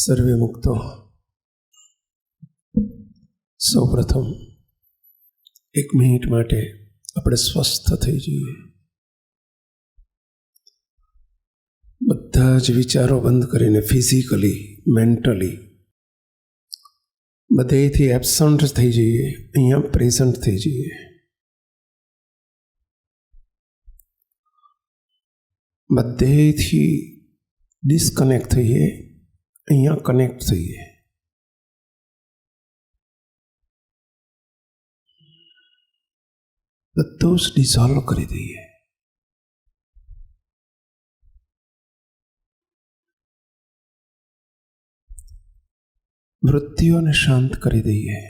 સર્વે મુક્તો. સૌપ્રથમ 1 મિનિટ માટે આપણે સ્વસ્થ થઈ જઈએ. બધા જ વિચારો બંધ કરીને ફિઝિકલી, મેન્ટલી બધેથી એબસન્ટ થઈ જઈએ, અહીંયા પ્રેઝન્ટ થઈ જઈએ. બધેથી ડિસ્કનેક્ટ થઈએ, અહીંયા કનેક્ટ થઈએ. બધું જ ડિઝોલ્વ કરી દઈએ. વૃત્તિઓને શાંત કરી દઈએ.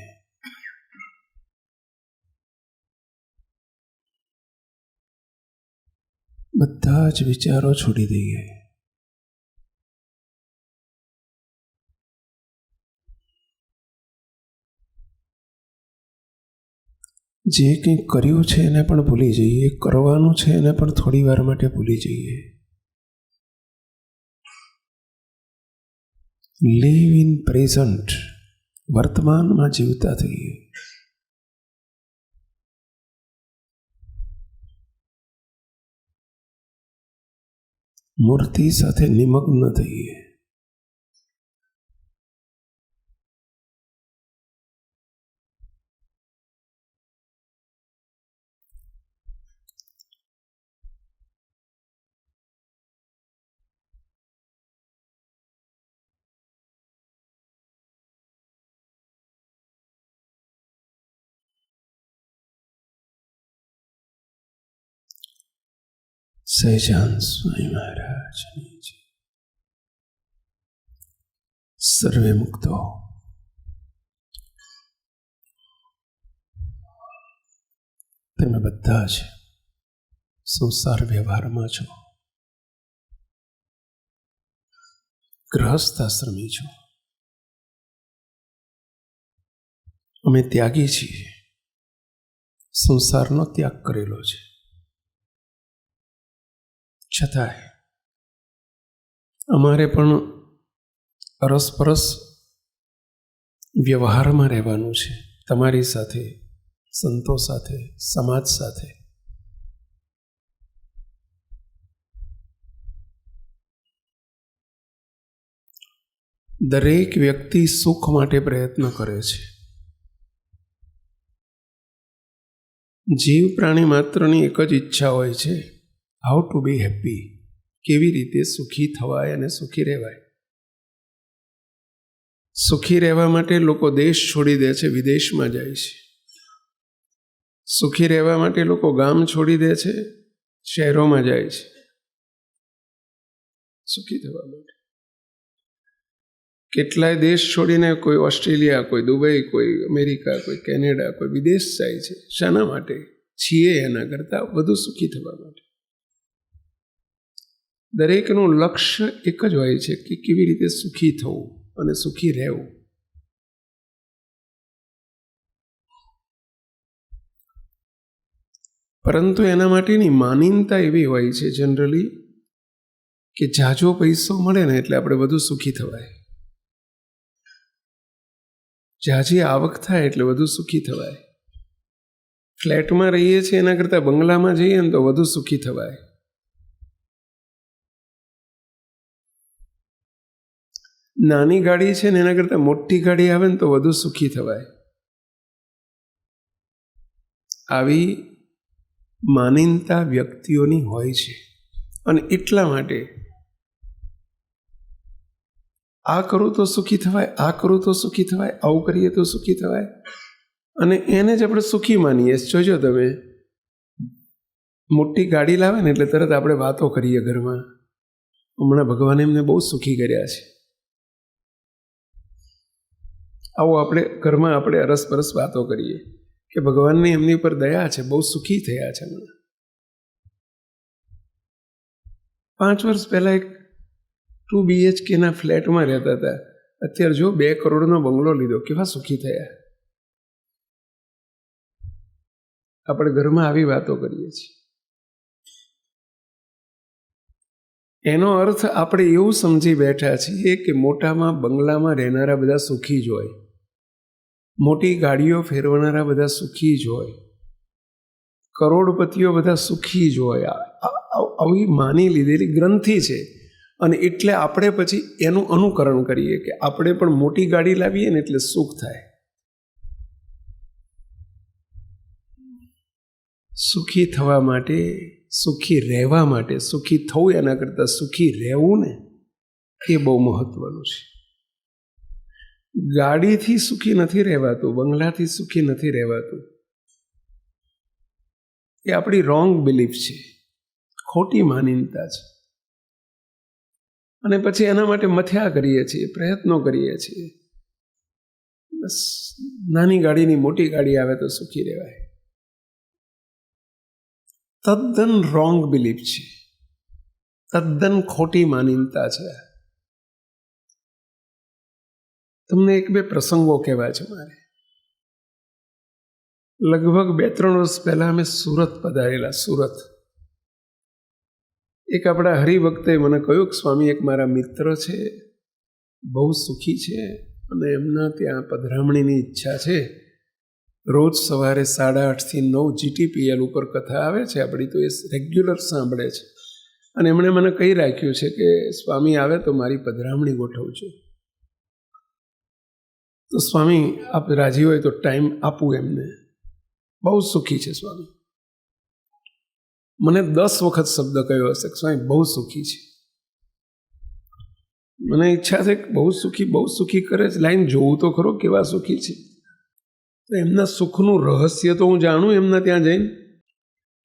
બધા જ વિચારો છોડી દઈએ. જે કંઈ કર્યું છે એને પણ ભૂલી જઈએ, કરવાનું છે એને પણ થોડી વાર માટે ભૂલી જઈએ. લીવ ઇન પ્રેઝન્ટ, વર્તમાનમાં જીવતા થઈએ. મૂર્તિ સાથે નિમગ્ન થઈએ. સહેજાન સ્વામી મહારાજની જય. સર્વે મુક્તો. તમે બધા જ સંસાર વ્યવહારમાં છો, ગૃહસ્થ આશ્રમી છો. અમે ત્યાગી છીએ, સંસારનો ત્યાગ કરેલો છે. છતાંય અમારે પણ અરસપરસ વ્યવહારમાં રહેવાનું છે, તમારી સાથે, સંતો સાથે, સમાજ સાથે. દરેક વ્યક્તિ સુખ માટે પ્રયત્ન કરે છે. જીવ પ્રાણી માત્રની એક જ ઈચ્છા હોય છે, હાઉ ટુ બી હેપી. કેવી રીતે સુખી થવાય અને સુખી રહેવાય. સુખી રહેવા માટે લોકો દેશ છોડી દે છે, વિદેશમાં જાય છે. સુખી રહેવા માટે લોકો ગામ છોડી દે છે, શહેરોમાં જાય છે. સુખી થવા માટે કેટલાય દેશ છોડીને કોઈ ઓસ્ટ્રેલિયા, કોઈ દુબઈ, કોઈ અમેરિકા, કોઈ કેનેડા, કોઈ વિદેશ જાય છે. શાના માટે છીએ? એના કરતાં વધુ સુખી થવા માટે. દરેકનું લક્ષ્ય એક જ હોય છે કે કેવી રીતે સુખી થવું અને સુખી રહેવું. પરંતુ એના માટેની માનીનતા એવી હોય છે જનરલી કે ઝાઝો પૈસો મળે ને એટલે આપણે વધુ સુખી થવાય. ઝાઝી આવક થાય એટલે વધુ સુખી થવાય. ફ્લેટમાં રહીએ છીએ એના કરતાં બંગલામાં જઈએ ને તો વધુ સુખી થવાય. નાની ગાડી છે ને એના કરતાં મોટી ગાડી આવે ને તો વધુ સુખી થવાય. આવી માનીનતા વ્યક્તિઓની હોય છે. અને એટલા માટે આ કરું તો સુખી થવાય, આ કરું તો સુખી થવાય, આવું કરીએ તો સુખી થવાય. અને એને જ આપણે સુખી માનીએ. જોજો તમે, મોટી ગાડી લાવે ને એટલે તરત આપણે વાતો કરીએ ઘરમાં, હમણાં ભગવાને એમને બહુ સુખી કર્યા છે. આવો આપણે ઘરમાં આપણે અરસપરસ વાતો કરીએ કે ભગવાનની એમની ઉપર દયા છે, બહુ સુખી થયા છે. હમણાં 5 વર્ષ પહેલાં એક 2 BHK ફ્લેટમાં રહેતા હતા. અત્યારે જો 2 કરોડનો બંગલો લીધો, કેવા સુખી થયા. આપણે ઘરમાં આવી વાતો કરીએ છીએ. એનો અર્થ આપણે એવું સમજી બેઠા છીએ કે મોટામાં બંગલામાં રહેનારા બધા સુખી જ હોય, મોટી ગાડીઓ ફેરવનારા બધા સુખી જ હોય, કરોડપતિઓ બધા સુખી જ હોય. આવી માની લીધેલી ગ્રંથિ છે. અને એટલે આપણે પછી એનું અનુકરણ કરીએ કે આપણે પણ મોટી ગાડી લાવીએ ને એટલે સુખ થાય. સુખી થવા માટે, સુખી રહેવા માટે, સુખી થવું એના કરતાં સુખી રહેવું ને એ બહુ મહત્વનું છે. ગાડીથી સુખી નથી રહેવાતું, બંગલાથી સુખી નથી રહેવાતું. એ આપણી રોંગ બિલીફ છે, ખોટી માનીનતા છે. અને પછી એના માટે મથ્યા કરીએ છીએ, પ્રયત્નો કરીએ છીએ. બસ નાની ગાડીની મોટી ગાડી આવે તો સુખી રહેવાય. તદ્દન રોંગ બિલીફ છે, તદ્દન ખોટી માનીનતા છે. તમને એક બે પ્રસંગો કહેવા છે મારે. લગભગ 2-3 વર્ષ પહેલા અમે સુરત પધારેલા. સુરત એક આપણા હરિભક્તે મને કહ્યું કે સ્વામી, એક મારા મિત્ર છે, બહુ સુખી છે અને એમના ત્યાં પધરામણીની ઈચ્છા છે. રોજ સવારે 8:30 થી 9 GTPL ઉપર કથા આવે છે આપણી, તો એ રેગ્યુલર સાંભળે છે. અને એમણે મને કહી રાખ્યું છે કે સ્વામી આવે તો મારી પધરામણી ગોઠવજો. તો સ્વામી આપ રાજી હોય તો ટાઈમ આપું એમને. બહુ સુખી છે સ્વામી. મને 10 વખત શબ્દ કહ્યો હશે કે સ્વામી બહુ સુખી છે. મને ઈચ્છા છે કે બહુ સુખી કરે છે, લાઈન જોવું તો ખરો કેવા સુખી છે. તો એમના સુખનું રહસ્ય તો હું જાણું એમના ત્યાં જઈને,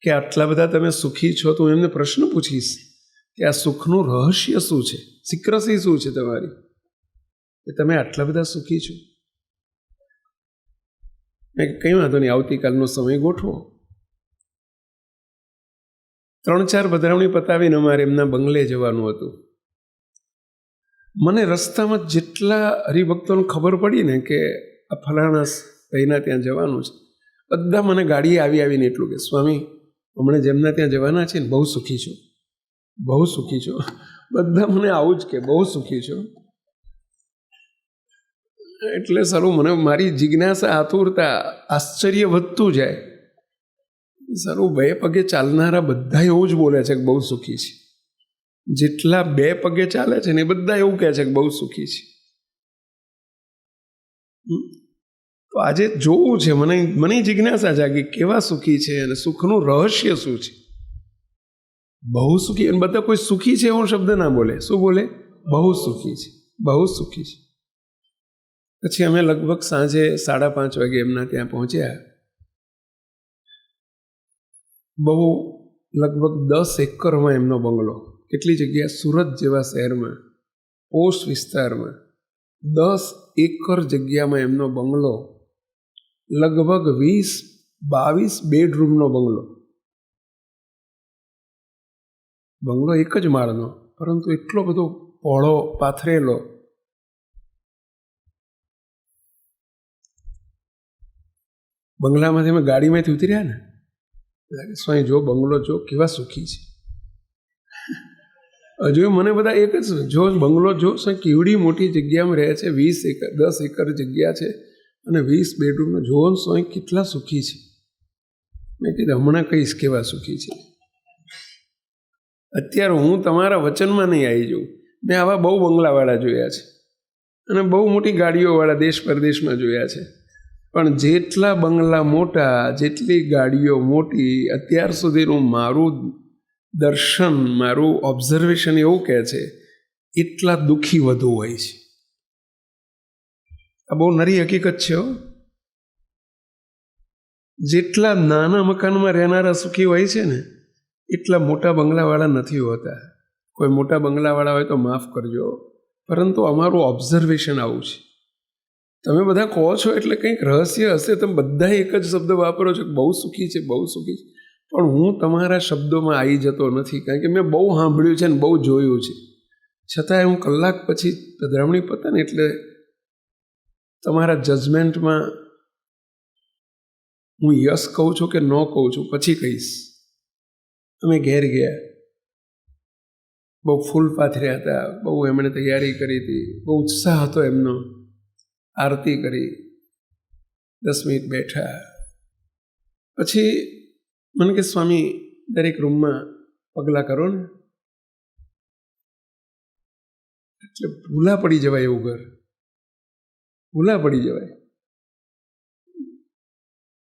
કે આટલા બધા તમે સુખી છો. તો હું એમને પ્રશ્ન પૂછીશ કે આ સુખનું રહસ્ય શું છે, સિક્રસી શું છે તમારી, કે તમે આટલા બધા સુખી છો. મેં કંઈ વાંધો નહીં, આવતીકાલનો સમય ગોઠવો. 3-4 પધરામણી પતાવીને અમારે એમના બંગલે જવાનું હતું. મને રસ્તામાં જેટલા હરિભક્તોને ખબર પડી ને કે આ ફલાણા ભાઈના ત્યાં જવાનું છે, બધા મને ગાડીએ આવીને એટલું કે સ્વામી હમણાં જેમના ત્યાં જવાના છે ને બહુ સુખી છો, બહુ સુખી છો. બધા મને આવું જ કે બહુ સુખી છો. એટલે સારું, મને મારી જિજ્ઞાસા, આતુરતા, આશ્ચર્ય વધતું જાય. સારું, 2 પગે ચાલનારા બધા એવું જ બોલે છે કે બહુ સુખી છે. જેટલા 2 પગે ચાલે છે ને એ બધા એવું કહે છે કે બહુ સુખી છે. તો આજે જોવું છે, મને જિજ્ઞાસા જાગી કેવા સુખી છે અને સુખનું રહસ્ય શું છે. બહુ સુખી, અને બધા કોઈ સુખી છે એવો શબ્દ ના બોલે. શું બોલે? બહુ સુખી છે, બહુ સુખી છે. પછી અમે લગભગ સાંજે 5:30 વાગે એમના ત્યાં પહોંચ્યા. બહુ લગભગ 10 એકરમાં એમનો બંગલો. કેટલી જગ્યા? સુરત જેવા શહેરમાં, પોશ વિસ્તારમાં 10 એકર જગ્યામાં એમનો બંગલો. લગભગ 20-22 બેડરૂમનો બંગલો. બંગલો એક જ માળનો, પરંતુ એટલો બધો પહોળો, પાથરેલો. બંગલામાંથી અમે ગાડીમાંથી ઉતર્યા ને, સ્વામી જો બંગલો જો કેવા સુખી છે. હજુ મને બધા એક જ જો બંગલો જો કેવડી મોટી જગ્યામાં રહે છે. 20 એકર 10 એકર જગ્યા છે અને 20 બેડરૂમનો. જોવો સ્વામી કેટલા સુખી છે. મેં કીધું હમણાં કહીશ કેવા સુખી છે. અત્યારે હું તમારા વચનમાં નહીં આવી જાઉં. મેં આવા બહુ બંગલાવાળા જોયા છે અને બહુ મોટી ગાડીઓવાળા દેશ પરદેશમાં જોયા છે. પણ જેટલા બંગલા મોટા, જેટલી ગાડીઓ મોટી, અત્યાર સુધીનું મારું દર્શન, મારું ઓબ્ઝર્વેશન એવું કહે છે એટલા દુઃખી વધુ હોય છે. આ બહુ નરી હકીકત છે. જેટલા નાના મકાનમાં રહેનારા સુખી હોય છે ને એટલા મોટા બંગલાવાળા નથી હોતા. કોઈ મોટા બંગલાવાળા હોય તો માફ કરજો, પરંતુ અમારું ઓબ્ઝર્વેશન આવું છે. તમે બધા કહો છો એટલે કંઈક રહસ્ય હશે. તમે બધા એક જ શબ્દ વાપરો છો કે બહુ સુખી છે, બહુ સુખી છે. પણ હું તમારા શબ્દોમાં આવી જતો નથી, કારણ કે મેં બહુ સાંભળ્યું છે ને બહુ જોયું છે. છતાંય હું કલાક પછી પધરામણી પતે ને એટલે તમારા જજમેન્ટમાં હું યસ કહું છું કે નો કહું છું પછી કહીશ. અમે ઘેર ગયા. બહુ ફૂલ પાથર્યા હતા, બહુ એમણે તૈયારી કરી હતી, બહુ ઉત્સાહ હતો એમનો. આરતી કરી, 10 મિનિટ બેઠા. પછી મને કે સ્વામી દરેક રૂમમાં પગલાં કરો ને, એટલે ભૂલા પડી જવાય એવું ઘર, ભૂલા પડી જવાય.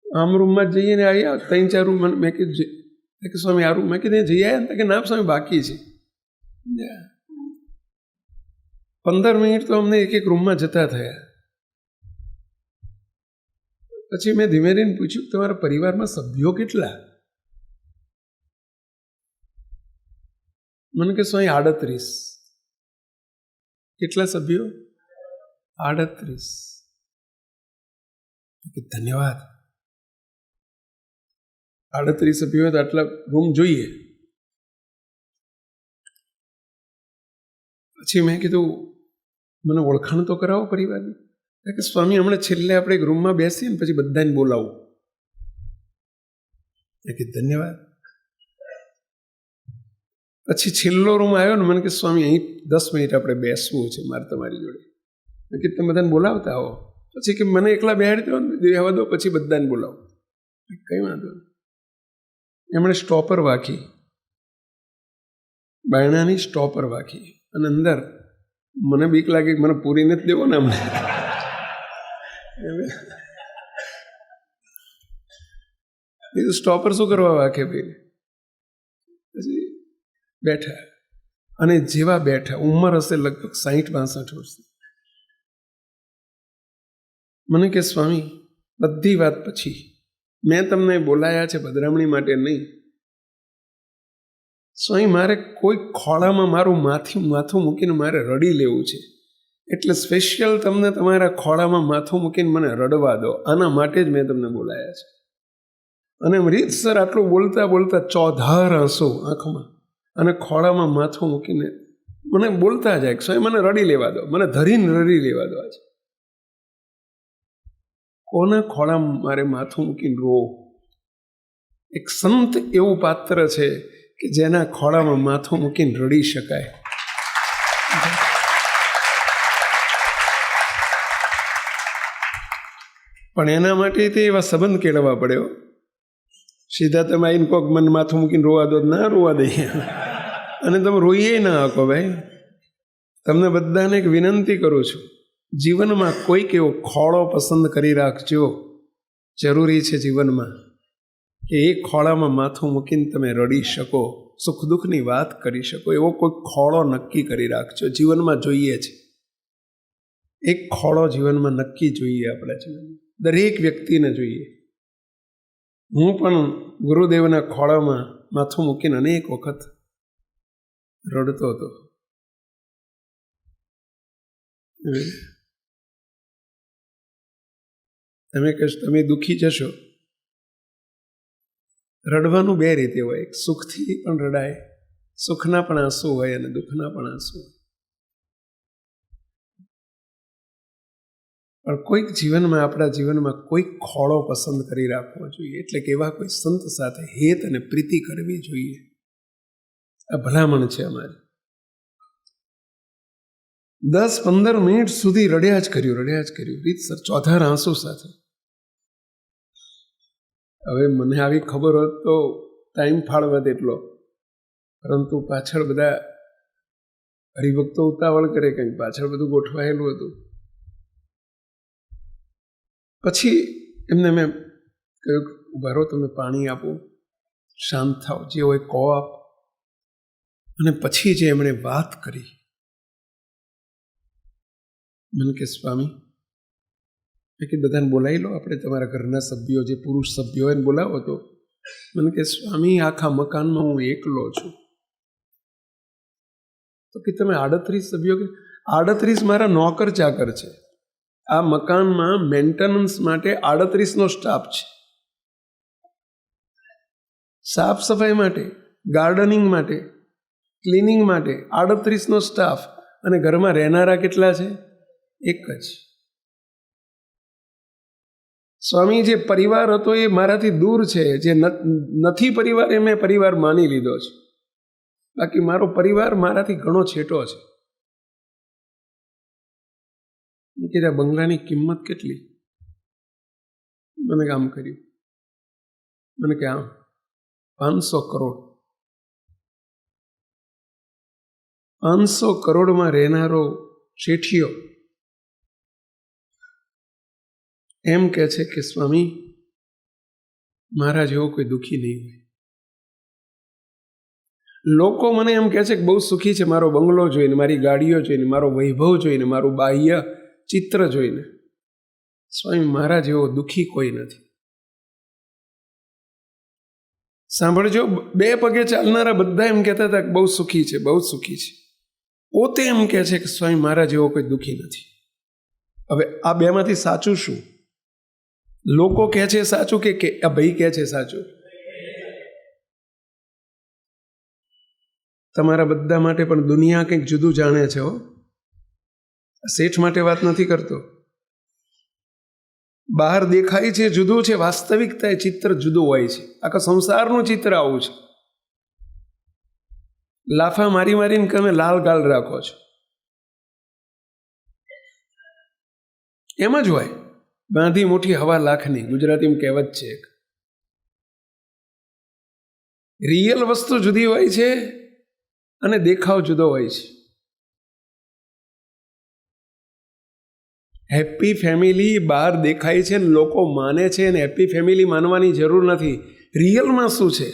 આમ રૂમમાં જ જઈએ ને આવ્યા 3-4 રૂમ. મેં કીધું સ્વામી આ રૂમ, મેં કીધું જઈ આવ્યા કે ના સ્વામી બાકી છે. 15 મિનિટ તો અમને એક રૂમમાં જતા થયા. પછી મેં ધીમે ધીમે પૂછ્યું તમારા પરિવારમાં સભ્યો કેટલા? મને કે સ્વામી 38. કેટલા સભ્યો? 38. ધન્યવાદ. 38 સભ્યો તો આટલા રૂમ જોઈએ. પછી મેં કીધું મને ઓળખાણ તો કરાવો પરિવારની. કે સ્વામી હમણાં છેલ્લે આપણે એક રૂમમાં બેસીએ ને પછી બધાને બોલાવું. કે ધન્યવાદ. પછી છેલ્લો રૂમ આવ્યો ને, મને કે સ્વામી અહીં 10 મિનિટ આપણે બેસવું છે મારે તમારી જોડે. મેં કીધું તમે બધાને બોલાવતા આવો. પછી કે મને એકલા બેહાડી દો ને, રહેવા દો, પછી બધાને બોલાવો. કઈ વાંધો નહીં. એમણે સ્ટોપર વાંખી, બાયણાની સ્ટોપર વાંખી, અને અંદર મને બીક લાગી મને પૂરી નથી દેવો ને અમને. સ્ટોપર શું કરવા વાંખે ભાઈ? પછી બેઠા, અને જેવા બેઠા, ઉંમર હશે લગભગ 60-62 વર્ષ. મને કે સ્વામી બધી વાત પછી મેં તમને બોલાયા છે પધરામણી માટે નહીં. સ્વામી મારે કોઈ ખોળામાં મારું માથું મૂકીને મારે રડી લેવું છે, એટલે સ્પેશિયલ તમને તમારા ખોળામાં માથું મૂકીને મને રડવા દો, આના માટે જ મેં તમને બોલાયા છે. અને રીતસર આટલું બોલતા બોલતા ચોધાર આંસુ આંખમાં, અને ખોળામાં માથું મૂકીને મને બોલતા જાય સ્વામી મને રડી લેવા દો, મને ધરીને રડી લેવા દો. આજે કોના ખોળામાં મારે માથું મૂકીને રો? એક સંત એવું પાત્ર છે કે જેના ખોળામાં માથું મૂકીને રડી શકાય. પણ એના માટે તે એવા સંબંધ કેળવવા પડ્યો. સીધા તમે આવીને કોક મને માથું મૂકીને રોવા દો, ના રોવા દઈએ, અને તમે રોઈએ ના શકો. ભાઈ તમને બધાને એક વિનંતી કરું છું, જીવનમાં કોઈક એવો ખોળો પસંદ કરી રાખજો. જરૂરી છે જીવનમાં કે એ ખોળામાં માથું મૂકીને તમે રડી શકો, સુખ દુઃખની વાત કરી શકો. એવો કોઈ ખોળો નક્કી કરી રાખજો. જીવનમાં જોઈએ છે એક ખોળો, જીવનમાં નક્કી જોઈએ. આપણા જીવનમાં દરેક વ્યક્તિને જોઈએ. હું પણ ગુરુદેવના ખોળામાં માથું મૂકીને અનેક વખત રડતો હતો. તમે કહેશો તમે દુઃખી જશો. રડવાનું 2 રીતે હોય, એક સુખથી પણ રડાય, સુખના પણ આંસુ હોય અને દુઃખના પણ આંસુ હોય. પણ કોઈક જીવનમાં, આપણા જીવનમાં કોઈક ખોળો પસંદ કરી રાખવો જોઈએ. એટલે કે એવા કોઈ સંત સાથે હેત અને પ્રીતિ કરવી જોઈએ. આ ભલામણ છે અમારી. 10-15 મિનિટ સુધી રડ્યા જ કર્યું રીતસર ચોધાર આંસુ સાથે. હવે મને આવી ખબર હોત તો ટાઈમ ફાળવા તેટલો, પરંતુ પાછળ બધા હરિભક્તો ઉતાવળ કરે, કંઈક પાછળ બધું ગોઠવાયેલું હતું. પછી એમને મેં કહ્યું ઉભા રહો, તમે પાણી આપો, શાંત થાઓ, જે હોય કહો આપ. અને પછી જે એમણે વાત કરી, મને કે સ્વામી, કે બધાને બોલાવી લો, આપણે તમારા ઘરના સભ્યો, જે પુરુષ સભ્યો એને બોલાવો. તો મને કે સ્વામી આખા મકાનમાં હું એકલો છું. તો કે તમે 38 સભ્યો? કે 38 મારા નોકર ચાકર છે. આ મકાનમાં મેન્ટેનન્સ માટે 38નો સ્ટાફ છે. સાફ સફાઈ માટે, ગાર્ડનિંગ માટે, ક્લિનિંગ માટે 38નો સ્ટાફ. અને ઘરમાં રહેનારા કેટલા છે? એક જ. સ્વામી જે પરિવાર હતો એ મારાથી દૂર છે. જે નથી પરિવાર એ મેં પરિવાર માની લીધો છે. બાકી મારો પરિવાર મારાથી ઘણો છેટો છે. મેં કીધા બંગલાની કિંમત કેટલી? મને કામ કર્યું, મને કે આમ 500 કરોડ. 500 કરોડમાં રહેનારો શેઠિયો એમ કહે છે કે સ્વામી મારા જેવો કોઈ દુઃખી નહીં હોય. લોકો મને એમ કહે છે કે બહુ સુખી છે મારો બંગલો જોઈને, મારી ગાડીઓ જોઈને, મારો વૈભવ જોઈને, મારું બાહ્ય ચિત્ર જોઈને. સ્વામી મારા જેવો દુઃખી કોઈ નથી. સાંભળજો, 2 પગે ચાલનારા બધા એમ કહેતા હતા કે બહુ સુખી છે, બહુ સુખી છે. પોતે એમ કહે છે કે સ્વામી મારા જેવો કોઈ દુઃખી નથી. હવે આ 2માંથી સાચું શું? લોકો કહે છે સાચું કે આ ભાઈ કહે છે સાચું? તમારા બધા માટે પણ દુનિયા કંઈક જુદું જાણે છે. શેઠ માટે વાત નથી કરતો. બહાર દેખાય છે જુદું છે, વાસ્તવિકતા ચિત્ર જુદું હોય છે. આખા સંસારનું ચિત્ર આવું છે. લાફા મારી મારીને તમે લાલ ગાલ રાખો છો, એમ જ હોય. બાંધી મુઠ્ઠી હવા લાખની, ગુજરાતીમાં કહેવત છે. રિયલ વસ્તુ જુદી હોય છે અને દેખાવ જુદો હોય છે. હેપી ફેમિલી બહાર દેખાય છે ને લોકો માને છે, અને હેપી ફેમિલી માનવાની જરૂર નથી. રિયલમાં શું છે?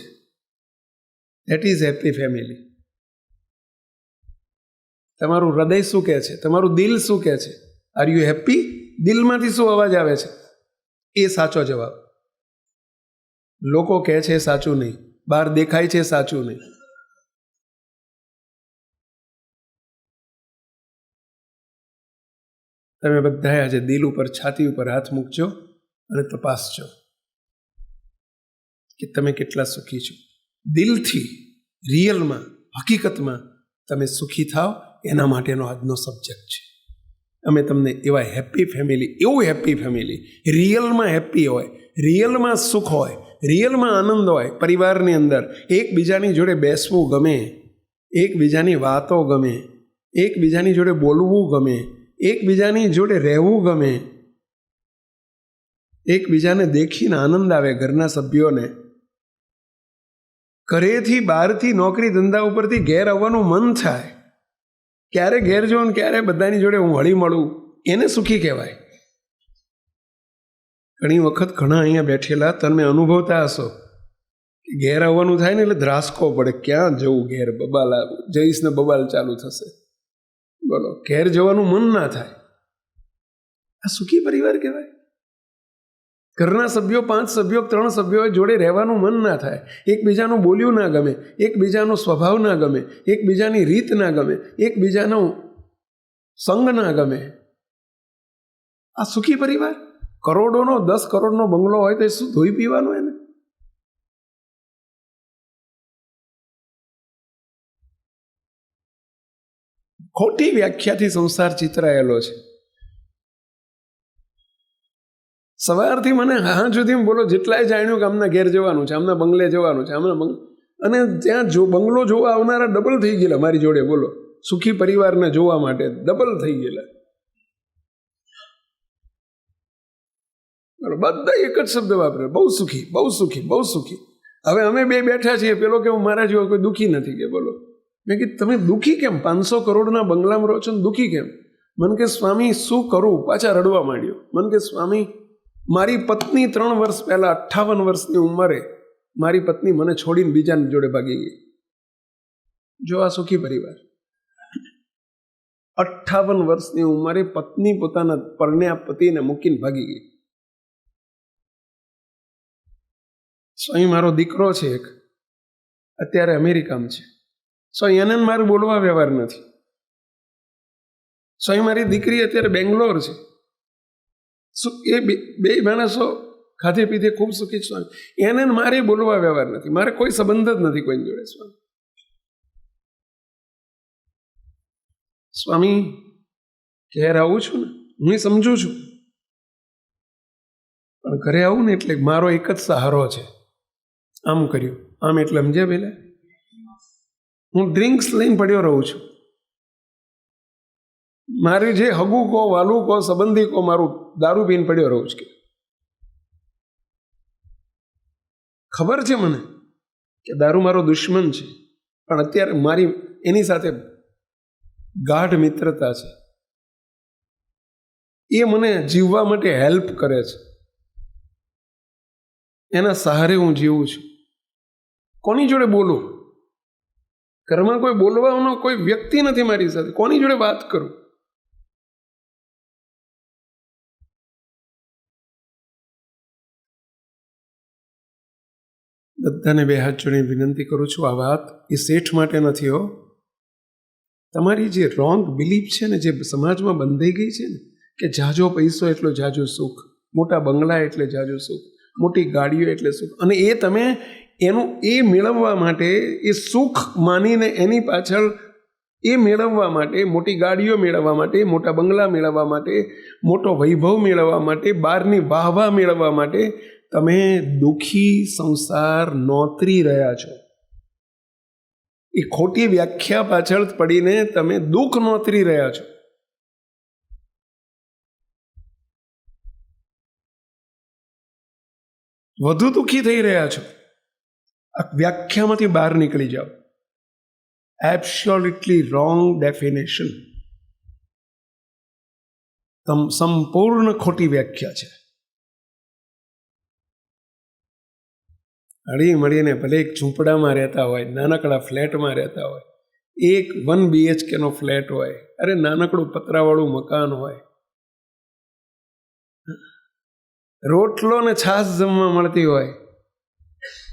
That is happy family. તમારું હૃદય શું કહે છે? તમારું દિલ શું કહે છે? Are you happy? દિલમાંથી શું અવાજ આવે છે? એ સાચો જવાબ. લોકો કહે છે સાચું નહીં, બહાર દેખાય છે સાચું નહીં. તમે બધા આજે દિલ ઉપર, છાતી ઉપર હાથ મૂકજો અને તપાસજો કે તમે કેટલા સુખી છો. દિલથી, રિયલમાં, હકીકતમાં તમે સુખી થાઓ, એના માટેનો આજનો સબ્જેક્ટ છે. અમે તમને એવા હેપી ફેમિલી, એવું હેપી ફેમિલી, રિયલમાં હેપી હોય, રિયલમાં સુખ હોય, રિયલમાં આનંદ હોય, પરિવારની અંદર એકબીજાની જોડે બેસવું ગમે, એકબીજાની વાતો ગમે, એકબીજાની જોડે બોલવું ગમે, એકબીજાની જોડે રહેવું ગમે, એકબીજાને દેખીને આનંદ આવે. ઘરના સભ્યોને ઘરેથી, બહારથી, નોકરી ધંધા ઉપરથી ઘેર આવવાનું મન થાય. ક્યારે ઘેર જવું ને ક્યારે બધાની જોડે હું હળી મળું, એને સુખી કહેવાય. ઘણી વખત ઘણા અહીંયા બેઠેલા તમે અનુભવતા હશો કે ઘેર આવવાનું થાય ને એટલે ધ્રાસકો પડે, ક્યાં જવું ઘેર, બબાલ જઈશ ને બબાલ ચાલુ થશે. બોલો, ઘેર જવાનું મન ના થાય. આ સુખી પરિવાર કહેવાય. ઘરના સભ્યો, 5 સભ્યો, 3 સભ્યો જોડે રહેવાનું મન ના થાય. એકબીજાનું બોલ્યું ના ગમે, એકબીજાનો સ્વભાવ ના ગમે, એકબીજાની રીત ના ગમે, એકબીજાનો સંગ ના ગમે. આ સુખી પરિવાર? કરોડોનો, 10 કરોડનો બંગલો હોય તો શું ધોઈ પીવાનું એને? ખોટી વ્યાખ્યાથી સંસાર ચિતરાયેલો છે. સવારથી મને હા સુધી બોલો, જેટલાય જાણ્યું કે આમના ઘેર જવાનું છે, આમના બંગલે જવાનું છે, આમના અને ત્યાં જો બંગલો જોવા આવનારા ડબલ થઈ ગયેલા મારી જોડે. બોલો, સુખી પરિવારને જોવા માટે ડબલ થઈ ગયેલા. બધા એક જ શબ્દ વાપરે, બહુ સુખી, બહુ સુખી, બહુ સુખી. હવે અમે 2 બેઠા છીએ, પેલો કે હું મારા જેવો કોઈ દુઃખી નથી. કે બોલો, મેં કીધું તમે દુઃખી કેમ? 500 કરોડના બંગલામાં રહો છો ને દુઃખી કેમ? મને કે સ્વામી શું કરું? પાછા રડવા માંડ્યો. મને કે સ્વામી મારી પત્ની 3 વર્ષ પહેલા 58 વર્ષની ઉંમરે મારી પત્ની મને છોડીને બીજાની જોડે ભાગી ગઈ. જો આ સુખી પરિવાર. 58 વર્ષની ઉંમરે પત્ની પોતાના પરણ્યા પતિને મૂકીને ભાગી ગઈ. સ્વામી મારો દીકરો છે એક, અત્યારે અમેરિકામાં છે. સ્વામી એને મારું બોલવા વ્યવહાર નથી. સ્વામી મારી દીકરી અત્યારે બેંગ્લોર છે. એ 2 માણસો ખાધે પીધે ખૂબ સુખી છે. સ્વામી એને મારે બોલવા વ્યવહાર નથી, મારે કોઈ સંબંધ જ નથી કોઈની જોડે. સ્વામી સ્વામી ઘેર આવું છું ને, હું સમજુ છું, પણ ઘરે આવું ને એટલે મારો એક જ સહારો છે. આમ કર્યું, આમ એટલે સમજ્યા પેલા હું ડ્રિંક્સ લઈને પડ્યો રહું છું. મારી જે હગું કહો, વાલું કહો, સંબંધી કહો, મારું દારૂ પીને પડ્યો રહું છું. ખબર છે મને કે દારૂ મારો દુશ્મન છે, પણ અત્યારે મારી એની સાથે ગાઢ મિત્રતા છે. એ મને જીવવા માટે હેલ્પ કરે છે. એના સહારે હું જીવું છું. કોની જોડે બોલું? ઘરમાં કોઈ બોલવાનો કોઈ વ્યક્તિ નથી મારી સાથે. કોની જોડે વાત કરું? બધાને બે હાથ જોડીને વિનંતી કરું છું, આ વાત એ શેઠ માટે નથી હો. તમારી જે રોંગ બિલીફ છે ને, જે સમાજમાં બંધાઈ ગઈ છે ને, કે જાજો પૈસો એટલો જાજો સુખ, મોટા બંગલા એટલે જાજો સુખ, મોટી ગાડીઓ એટલે સુખ, અને એ તમે એનું એ મેળવવા માટે, એ સુખ માનીને એની પાછળ એ મેળવવા માટે, મોટી ગાડીઓ મેળવવા માટે, મોટા બંગલા મેળવવા માટે, મોટો વૈભવ મેળવવા માટે, બહારની વાહવા મેળવવા માટે તમે દુઃખી સંસાર નોતરી રહ્યા છો. એ ખોટી વ્યાખ્યા પાછળ પડીને તમે દુઃખ નોતરી રહ્યા છો. વધુ દુઃખી થઈ રહ્યા છો. આ વ્યાખ્યામાંથી બહાર નીકળી જાઓ. Absolutely wrong definition. સંપૂર્ણ ખોટી વ્યાખ્યા છે. હળી મળીને ભલે એક ઝૂંપડામાં રહેતા હોય, નાનકડા ફ્લેટમાં રહેતા હોય, એક 1 BHK ફ્લેટ હોય, અરે નાનકડું પતરાવાળું મકાન હોય, રોટલો ને છાશ જમવા મળતી હોય,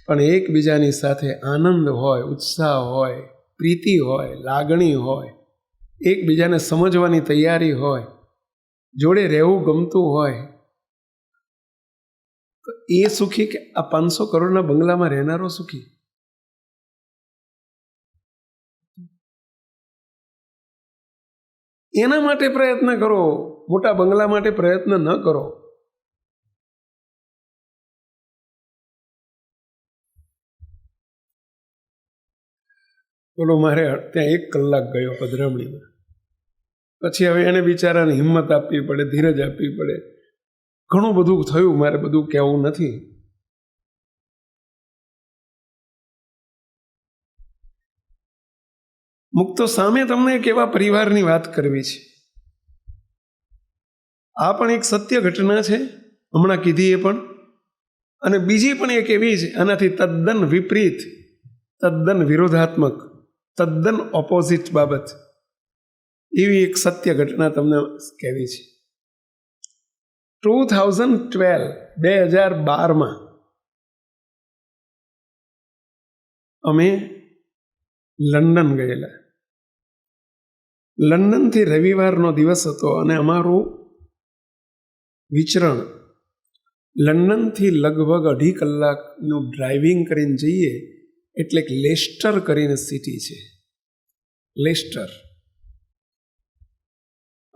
પણ એકબીજાની સાથે આનંદ હોય, ઉત્સાહ હોય, પ્રીતિ હોય, લાગણી હોય, એકબીજાને સમજવાની તૈયારી હોય, જોડે રહેવું ગમતું હોય, તો એ સુખી કે આ 500 કરોડના બંગલામાં રહેનારો સુખી? એના માટે પ્રયત્ન કરો, મોટા બંગલા માટે પ્રયત્ન ન કરો. બોલો, મારે ત્યાં 1 કલાક ગયો પધરામણીમાં. પછી હવે એને બિચારાને હિંમત આપવી પડે, ધીરજ આપવી પડે. ઘણું બધું થયું, મારે બધું કહેવું નથી. મુક્તો સામે તમને એક એવા પરિવારની વાત કરવી છે. આ પણ એક સત્ય ઘટના છે, હમણાં કીધી એ પણ. અને બીજી પણ એક એવી છે, આનાથી તદ્દન વિપરીત, તદ્દન વિરોધાત્મક, તદ્દન ઓપોઝિટ બાબત, એવી એક સત્ય ઘટના તમને કહેવી છે. 2012 અમે લંડન ગયેલા. લંડનથી રવિવારનો દિવસ હતો અને અમારું વિચરણ લંડનથી લગભગ 2.5 કલાકનું ડ્રાઇવિંગ કરીને જઈએ એટલે એક લેસ્ટર કરીને સિટી છે, લેસ્ટર.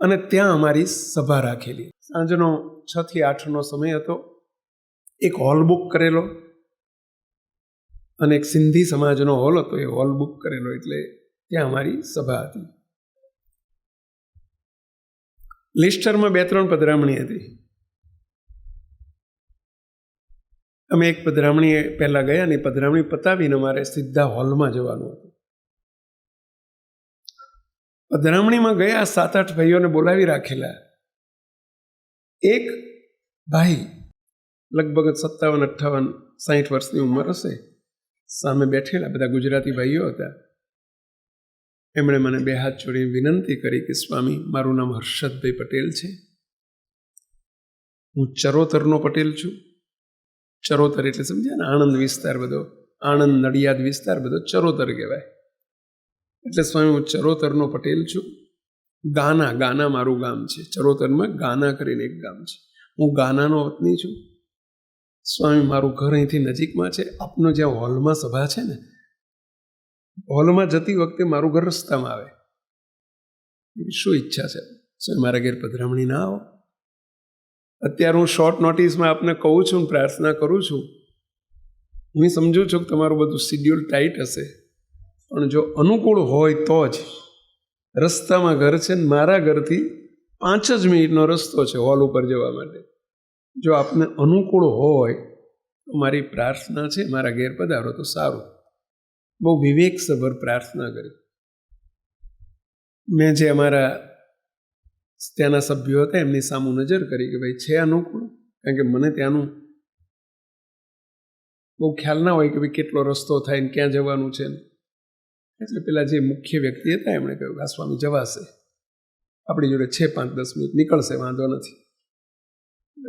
અને ત્યાં અમારી સભા રાખેલી. સાંજનો 6 થી 8નો સમય હતો. એક હોલ બુક કરેલો અને એક સિંધી સમાજનો હોલ હતો, એ હોલ બુક કરેલો, એટલે ત્યાં અમારી સભા હતી. લેસ્ટરમાં 2-3 પધરામણી હતી. અમે એક પધરામણી પહેલાં ગયા ને પધરામણી પતાવીને અમારે સીધા હોલમાં જવાનું હતું. પધરામણીમાં ગયા, 7-8 ભાઈઓને બોલાવી રાખેલા. એક ભાઈ લગભગ 57, 58, 60 વર્ષની ઉંમર હશે, સામે બેઠેલા બધા ગુજરાતી ભાઈઓ હતા. એમણે મને 2 હાથ જોડીને વિનંતી કરી કે સ્વામી, મારું નામ હર્ષદભાઈ પટેલ છે, હું ચરોતરનો પટેલ છું. ચરોતર એટલે સમજ્યા ને, આણંદ વિસ્તાર બધો, આણંદ નડિયાદ વિસ્તાર બધો ચરોતર કહેવાય. એટલે સ્વામી, હું ચરોતરનો પટેલ છું. ગાના મારું ગામ છે. ચરોતરમાં ગાના કરીને એક ગામ છે. હું ગાનાનો વતની છું. સ્વામી, મારું ઘર અહીંથી નજીકમાં છે. આપનો જ્યાં હોલમાં સભા છે ને, હોલમાં જતી વખતે મારું ઘર રસ્તામાં આવે. શું ઈચ્છા છે સ્વામી, મારા ઘેર પધરામણી ના આવો? અત્યારે હું શોર્ટ નોટિસમાં આપને કહું છું, પ્રાર્થના કરું છું. હું સમજુ છું કે તમારું બધું શિડ્યુલ ટાઈટ હશે, પણ જો અનુકૂળ હોય તો જ. રસ્તામાં ઘર છે ને મારા ઘરથી 5 જ મિનિટનો રસ્તો છે હોલ ઉપર જવા માટે. જો આપને અનુકૂળ હોય તો મારી પ્રાર્થના છે મારા ઘેર પધારો તો સારું. બહુ વિવેકસભર પ્રાર્થના કરી. મેં જે અમારા ત્યાંના સભ્યો હતા એમની સામું નજર કરી કે ભાઈ છે અનુકૂળ, કારણ કે મને ત્યાંનું બહુ ખ્યાલ ના હોય કે ભાઈ કેટલો રસ્તો થાય ને ક્યાં જવાનું છે. એટલે પેલા જે મુખ્ય વ્યક્તિ હતા એમણે કહ્યું આ સ્વામી જવાશે, આપણી જોડે છે 5-10 મિનિટ નીકળશે, વાંધો નથી.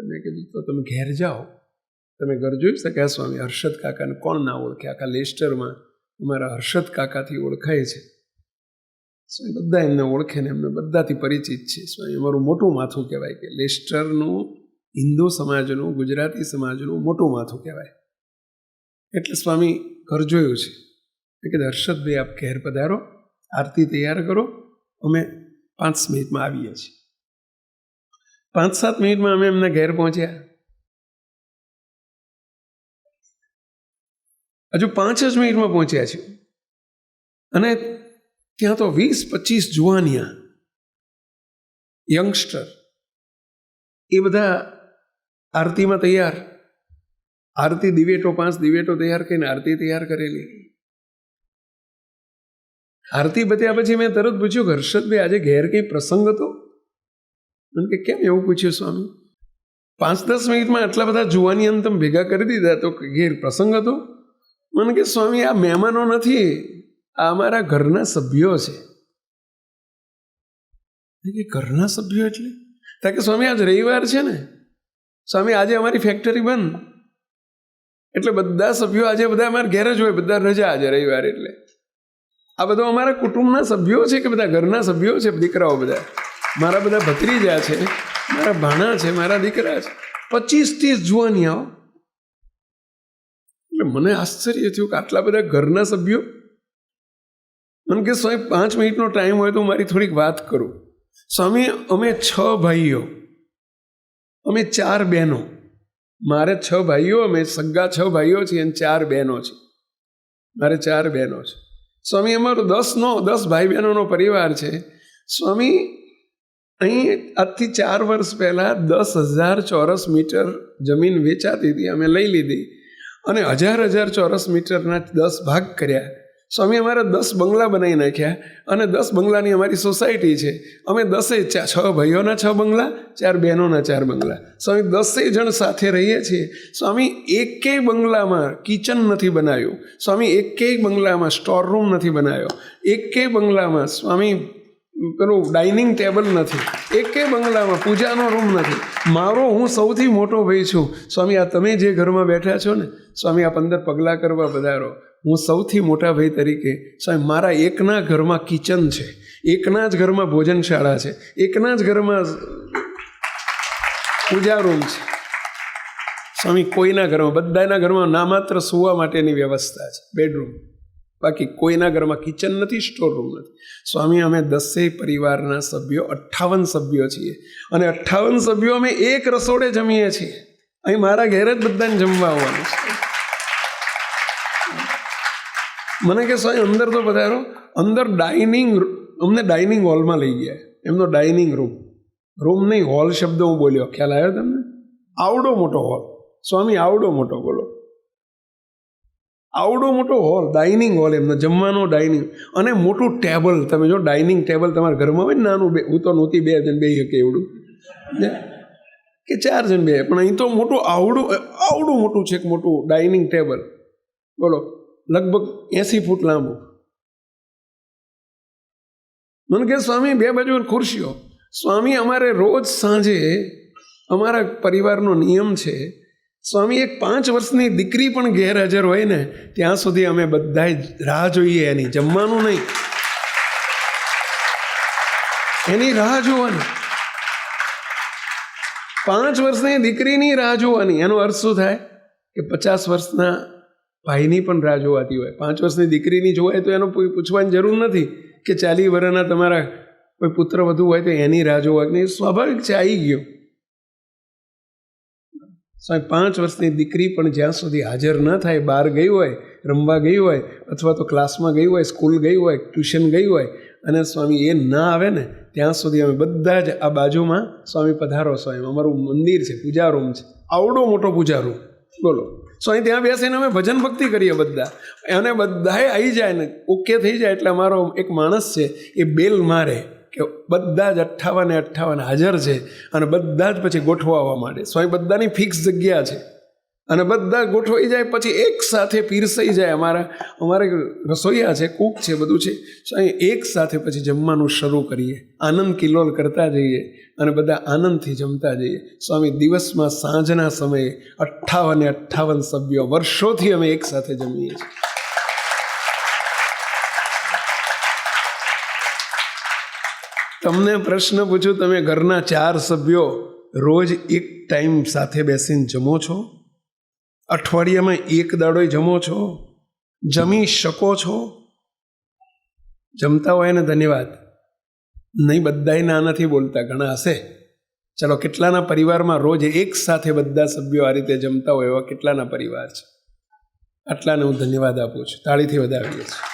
મેં કીધું તો તમે ઘેર જાઓ, તમે ઘર જોઈ શકે. આ સ્વામી હર્ષદ કાકાને કોણ ના ઓળખે, આખા લેસ્ટરમાં અમારા હર્ષદ કાકાથી ઓળખાય છે. સ્વામી બધા એમને ઓળખે ને એમને બધાથી પરિચિત છે. સ્વામી અમારું મોટું માથું કહેવાય કે લેસ્ટરનું હિન્દુ સમાજનું ગુજરાતી સમાજનું મોટું માથું કહેવાય. એટલે સ્વામી ઘર જોયું છે. મેં કીધું હર્ષદભાઈ આપ ઘેર પધારો, આરતી તૈયાર કરો, અમે 5 મિનિટમાં આવીએ છીએ. 5-7 મિનિટમાં અમે એમના ઘેર પહોંચ્યા. હજુ 5 જ મિનિટમાં પહોંચ્યા છીએ અને ત્યાં તો 20-25 જુવાનિયા યંગસ્ટર એ બધા આરતીમાં તૈયાર. આરતી દિવેટો 5 દિવેટો તૈયાર કરીને આરતી તૈયાર કરેલી. આરતી બત્યા પછી મેં તરત પૂછ્યું કે હર્ષદભાઈ આજે ઘેર કંઈ પ્રસંગ હતો? મને કે કેમ એવું પૂછ્યું સ્વામી? 5-10 મિનિટમાં આટલા બધા જુવાનિયાને તમે ભેગા કરી દીધા તો ઘેર પ્રસંગ હતો? મને કે સ્વામી આ મહેમાનો નથી, આ અમારા ઘરના સભ્યો છે. કે ઘરના સભ્યો એટલે? કારણ કે સ્વામી આજ રવિવાર છે ને સ્વામી, આજે અમારી ફેક્ટરી બંધ, એટલે બધા સભ્યો આજે બધા અમારા ઘેર જ હોય, બધા રજા આજે રવિવાર. એટલે આ બધો અમારા કુટુંબના સભ્યો છે કે બધા ઘરના સભ્યો છે. દીકરાઓ બધા મારા બધા ભત્રીજા છે, મારા ભાણા છે, મારા દીકરા છે. 25-30 જુવાનિયાઓ. એટલે મને આશ્ચર્ય થયું કે આટલા બધા ઘરના સભ્યો. મને કે સ્વામી 5 મિનિટનો ટાઈમ હોય તો મારી થોડીક વાત કરું. સ્વામી અમે 6 ભાઈઓ, અમે 4 બહેનો. મારે 6 ભાઈઓ, અમે સગા 6 ભાઈઓ છીએ અને 4 બહેનો છે. મારે 4 બહેનો છે. સ્વામી અમારો 10 ભાઈ બહેનોનો પરિવાર છે. સ્વામી અહીં આજથી 4 વર્ષ પહેલાં 10,000 ચોરસ મીટર જમીન વેચાતી હતી, અમે લઈ લીધી અને 1,000 ચોરસ મીટરના 10 ભાગ કર્યા. સ્વામી અમારા 10 બંગલા બનાવી નાખ્યા અને 10 બંગલાની અમારી સોસાયટી છે. અમે 10 6 ભાઈઓના 6 બંગલા, 4 બહેનોના 4 બંગલા. સ્વામી 10 જણ સાથે રહીએ છીએ. સ્વામી એકેય બંગલામાં કિચન નથી બનાવ્યું. સ્વામી એકેય બંગલામાં સ્ટોર રૂમ નથી બનાવ્યો. એકેય બંગલામાં સ્વામી પેલું ડાઇનિંગ ટેબલ નથી. એકેય બંગલામાં પૂજાનો રૂમ નથી. હું સૌથી મોટો ભાઈ છું. સ્વામી આ તમે જે ઘરમાં બેઠા છો ને સ્વામી, આ 15 પગલાં કરવા પધારો. હું સૌથી મોટા ભાઈ તરીકે સ્વામી મારા એકના ઘરમાં કિચન છે, એકના જ ઘરમાં ભોજનશાળા છે, એકના જ ઘરમાં પૂજા રૂમ છે. સ્વામી કોઈના ઘરમાં, બધાના ઘરમાં ના માત્ર સૂવા માટેની વ્યવસ્થા છે, બેડરૂમ. બાકી કોઈના ઘરમાં કિચન નથી, સ્ટોર રૂમ નથી. સ્વામી અમે 10 પરિવારના સભ્યો 58 સભ્યો છીએ અને 58 સભ્યો અમે એક રસોડે જમીએ છીએ. અહીં મારા ઘેર જ બધાને જમવા આવવાનું છે. મને કે સ્વામી અંદર તો પધારો. અંદર અમને ડાઇનિંગ હોલમાં લઈ ગયા. એમનો ડાઇનિંગ રૂમ નહીં, હોલ શબ્દ હું બોલ્યો, ખ્યાલ આવ્યો તમને? આવડો મોટો હોલ. સ્વામી આવડો મોટો, બોલો, આવડો મોટો હોલ, ડાઇનિંગ હોલ એમનો, જમવાનો ડાઇનિંગ અને મોટું ટેબલ. તમે જો ડાઇનિંગ ટેબલ તમારા ઘરમાં હોય ને નાનું, હું તો નહોતી 2 જણ બે શકે એવડું કે 4 જણ બે, પણ અહીં તો મોટું આવડું મોટું છે, મોટું ડાઇનિંગ ટેબલ. બોલો, લગભગ 80 ફૂટ લાંબુ. મને કે સ્વામી 2 બાજુ ખુરશીઓ. સ્વામી અમારે રોજ સાંજે અમારા પરિવારનો નિયમ છે સ્વામી, એક 5 વર્ષની દીકરી પણ ગેરહાજર હોય ને ત્યાં સુધી અમે બધાય રાહ જોઈએ એની, જમવાનું નહીં, એની રાહ જોવાની. 5 વર્ષની દીકરીની રાહ જોવાની. એનો અર્થ શું થાય કે 50 વર્ષના ભાઈની પણ રાહ જોવાતી હોય. 5 વર્ષની દીકરીની જોવાય તો એનો પૂછવાની જરૂર નથી કે 40 વર્ષના તમારા કોઈ પુત્ર વધુ હોય તો એની રાહ જોવાની. સ્વાભાવિક છે, આવી ગયો. 5 વર્ષની દીકરી પણ જ્યાં સુધી હાજર ન થાય, બહાર ગઈ હોય, રમવા ગઈ હોય અથવા તો ક્લાસમાં ગઈ હોય, સ્કૂલ ગઈ હોય, ટ્યુશન ગઈ હોય, અને સ્વામી એ ના આવે ને ત્યાં સુધી અમે બધા જ આ બાજુમાં સ્વામી પધારો સ્વામી, અમારું મંદિર છે, પૂજા રૂમ છે, આવડો મોટો પૂજા રૂમ, બોલો સ્વામી, ત્યાં બેસીને અમે ભજન ભક્તિ કરીએ બધા, અને બધાએ આવી જાય ને ઓકે થઈ જાય એટલે અમારો એક માણસ છે એ બેલ મારે કે બધા જ 58 હાજર છે, અને બધા જ પછી ગોઠવાવા માંડે. સ્વામી બધાની ફિક્સ જગ્યા છે, અને બધા ગોઠવાઈ જાય પછી એક સાથે પીરસાઈ જાય. અમારે રસોઈયા છે, કૂક છે, બધું છે. સ્વામી એક સાથે પછી જમવાનું શરૂ કરીએ, આનંદ કિલોલ કરતા જઈએ અને બધા આનંદથી જમતા જઈએ. સ્વામી દિવસમાં સાંજના સમયે 58 સભ્યો વર્ષોથી અમે એક સાથે જમીએ છીએ. તમને પ્રશ્ન પૂછું, તમે ઘરના 4 સભ્યો રોજ એક ટાઈમ સાથે બેસીને જમો છો? અઠવાડિયામાં એક દાડોય જમો છો? જમી શકો છો? જમતા હોય ને ધન્યવાદ. નહીં, બધાય ના નથી બોલતા, ઘણા હશે. ચલો, કેટલાના પરિવારમાં રોજ એક સાથે બધા સભ્યો આ રીતે જમતા હોય એવા કેટલાના પરિવાર છે? આટલાને હું ધન્યવાદ આપું છું, તાળીથી વધાવીએ છીએ.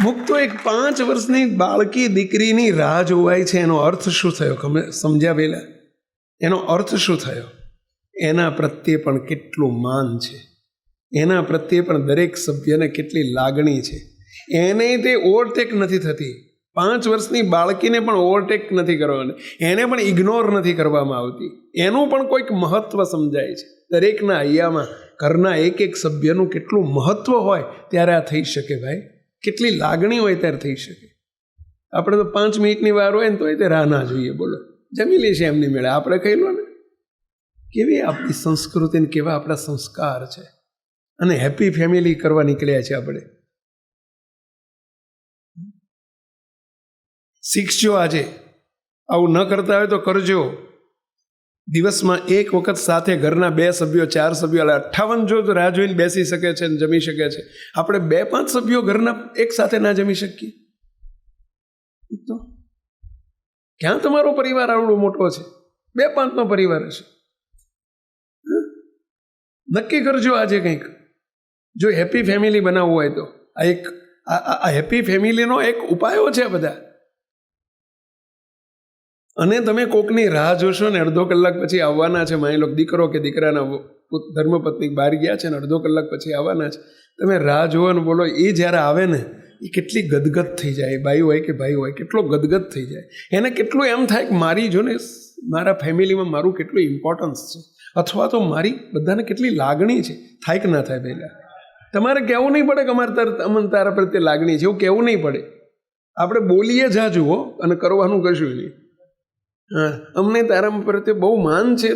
મુક્તો એક 5 વર્ષની બાળકી દીકરીની રાહ જોવાય છે, એનો અર્થ શું થયો સમજ્યા પહેલા? એનો અર્થ શું થયો? એના પ્રત્યે પણ કેટલું માન છે, એના પ્રત્યે પણ દરેક સભ્યને કેટલી લાગણી છે. એને તે ઓવરટેક નથી થતી. 5 વર્ષની બાળકીને પણ ઓવરટેક નથી કરવાની, એને પણ ઇગ્નોર નથી કરવામાં આવતી. એનું પણ કોઈક મહત્વ સમજાય છે. દરેકના હૈયામાં ઘરના એક સભ્યનું કેટલું મહત્વ હોય ત્યારે આ થઈ શકે ભાઈ. કેટલી લાગણી હોય ત્યારે થઈ શકે. આપણે તો 5 મિનિટની વાર હોય ને તો એ રાહ ના જોઈએ, બોલો જમી લેશે એમની મેળે, આપણે ખાઈ લો ને. કેવી આપણી સંસ્કૃતિ ને કેવા આપણા સંસ્કાર છે, અને હેપી ફેમિલી કરવા નીકળ્યા છે આપણે. શીખજો આજે, આવું ન કરતા હોય તો કરજો. દિવસમાં એક વખત સાથે ઘરના 2 સભ્યો 4 સભ્યો 58 જો રાહ જોઈને બેસી શકે છે ને જમી શકે છે. આપણે 2-5 સભ્યો ઘરના એક સાથે ના જમી શકીએ તો ક્યાં તમારો પરિવાર આવડો મોટો છે? 2-5 નો પરિવાર હશે. નક્કી કરજો આજે કંઈક, જો હેપી ફેમિલી બનાવવું હોય તો. આ હેપી ફેમિલીનો એક ઉપાયો છે બધા. અને તમે કોકની રાહ જોશો ને અડધો કલાક પછી આવવાના છે, માની લો દીકરો કે દીકરાના ધર્મપત્ની બહાર ગયા છે ને અડધો કલાક પછી આવવાના છે, તમે રાહ જોવાનું બોલો, એ જ્યારે આવે ને એ કેટલી ગદગદ થઈ જાય, ભાઈ હોય કે ભાઈ હોય, કેટલો ગદગદ થઈ જાય. એને કેટલું એમ થાય કે મારી જો ને મારા ફેમિલીમાં મારું કેટલું ઇમ્પોર્ટન્સ છે, અથવા તો મારી બધાને કેટલી લાગણી છે. થાય કે ના થાય? પહેલાં તમારે કહેવું નહીં પડે કે અમને તારા પ્રત્યે લાગણી છે, એવું કહેવું નહીં પડે. આપણે બોલીએ જાજુ હો, અને કરવાનું કશું નહીં. હા, અમને તારા પ્રત્યે બહુ માન છે,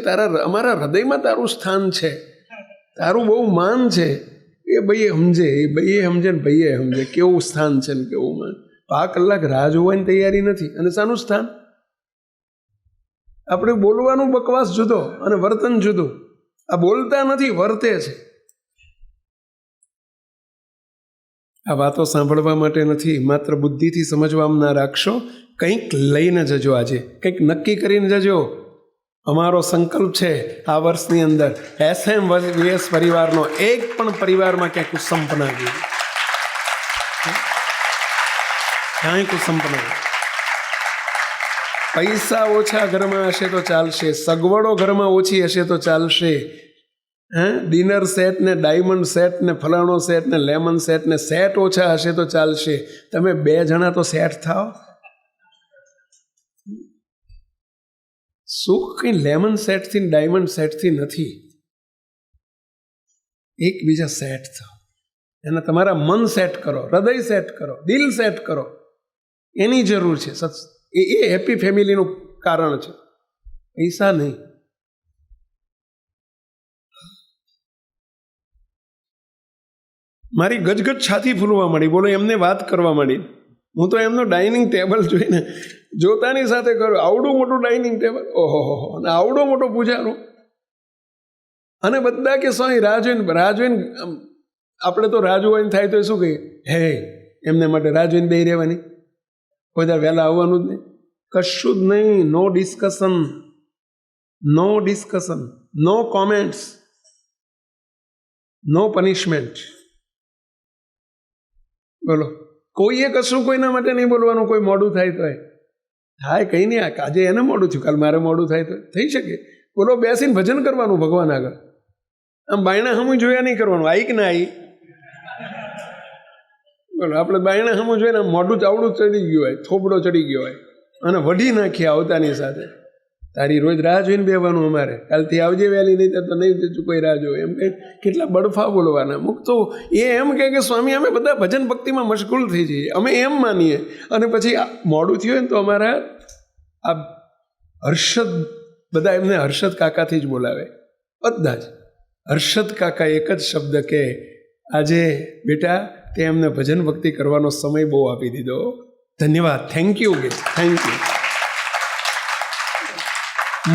અમારા હૃદયમાં તારું સ્થાન છે, તારું બહુ માન છે. એ ભાઈએ સમજે, ને ભાઈએ સમજે કેવું સ્થાન છે ને કેવું માન. 5 કલાક રાહ જોવાની તૈયારી નથી, અને શાનું સ્થાન? આપણે બોલવાનું બકવાસ જુદો અને વર્તન જુદું. આ બોલતા નથી, વર્તે છે. આ વાતો સાંભળવા માટે નથી, માત્ર બુદ્ધિથી સમજવામાં ના રાખશો. કંઈક લઈને જજો, આજે કંઈક નક્કી કરીને જજો. અમારો સંકલ્પ છે આ વર્ષની અંદર SM-VS પરિવારનો એક પણ પરિવારમાં ક્યાંય કુસંપ ના ગયું, ક્યાંય કુસંપ ના. પૈસા ઓછા ઘરમાં હશે તો ચાલશે, સગવડો ઘરમાં ઓછી હશે તો ચાલશે. ડિનર સેટ ને ડાયમંડ સેટ ને ફલાણો સેટ ને લેમન સેટ ને સેટ ઓછા હશે તો ચાલશે. તમે 2 જણા તો સેટ થાઓ. સુખ કંઈ લેમન સેટથી ડાયમંડ સેટથી નથી. એકબીજા સેટ થાઓ, એને તમારા મન સેટ કરો, હૃદય સેટ કરો, દિલ સેટ કરો, એની જરૂર છે. એ હેપી ફેમિલીનું કારણ છે, પૈસા નહીં. મારી ગજગજ છાતી ફૂલવા માંડી, બોલો એમને વાત કરવા માંડી. હું તો એમનો ડાઇનિંગ ટેબલ જોઈને જોતાની સાથે કરું, આવડું મોટું ડાઇનિંગ ટેબલ, ઓહો, અને આવડો મોટો પૂજારો. અને બધા કે સ્વામી રાહ જોઈને આપણે તો રાહ જોવાની થાય તો શું કહીએ? હે, એમને માટે રાહ જોઈને બેસી રહેવાની, કોઈ વહેલા આવવાનું જ નહીં, કશું જ નહીં. નો ડિસ્કશન, નો કોમેન્ટ્સ. નો પનિશમેન્ટ. બોલો, કોઈએ કશું કોઈના માટે નહીં બોલવાનું. કોઈ મોડું થાય તો થાય, કંઈ નહીં. આજે એને મોડું થયું, કાલ મારે મોડું થાય તો થઈ શકે. બોલો, બેસીને ભજન કરવાનું ભગવાન આગળ. આમ બાયણા હમું જોયા નહીં કરવાનું. આવી કે ના આવી? બોલો, આપણે બાયણા હમું જોઈને મોઢું ચાવડું ચડી ગયું હોય, થોબડો ચડી ગયો હોય અને વઢી નાખીએ આવતાની સાથે. તારી રોજ રાહ જોઈને બેવાનું અમારે. કાલથી આવજે વહેલી, નહીં તો નહીં કોઈ રાહ જોવે. એમ કંઈ કેટલા બડફા બોલવાના. મુક તો એ એમ કે સ્વામી અમે બધા ભજન ભક્તિમાં મશગુલ થઈ જઈએ, અમે એમ માનીએ. અને પછી મોડું થયું હોય ને તો અમારા આ હર્ષદ, બધા એમને હર્ષદ કાકાથી જ બોલાવે. બધા જ હર્ષદ કાકા એક જ શબ્દ કે આજે બેટા તે એમને ભજન ભક્તિ કરવાનો સમય બહુ આપી દીધો, ધન્યવાદ, થેન્ક યુ. કે થેન્ક યુ.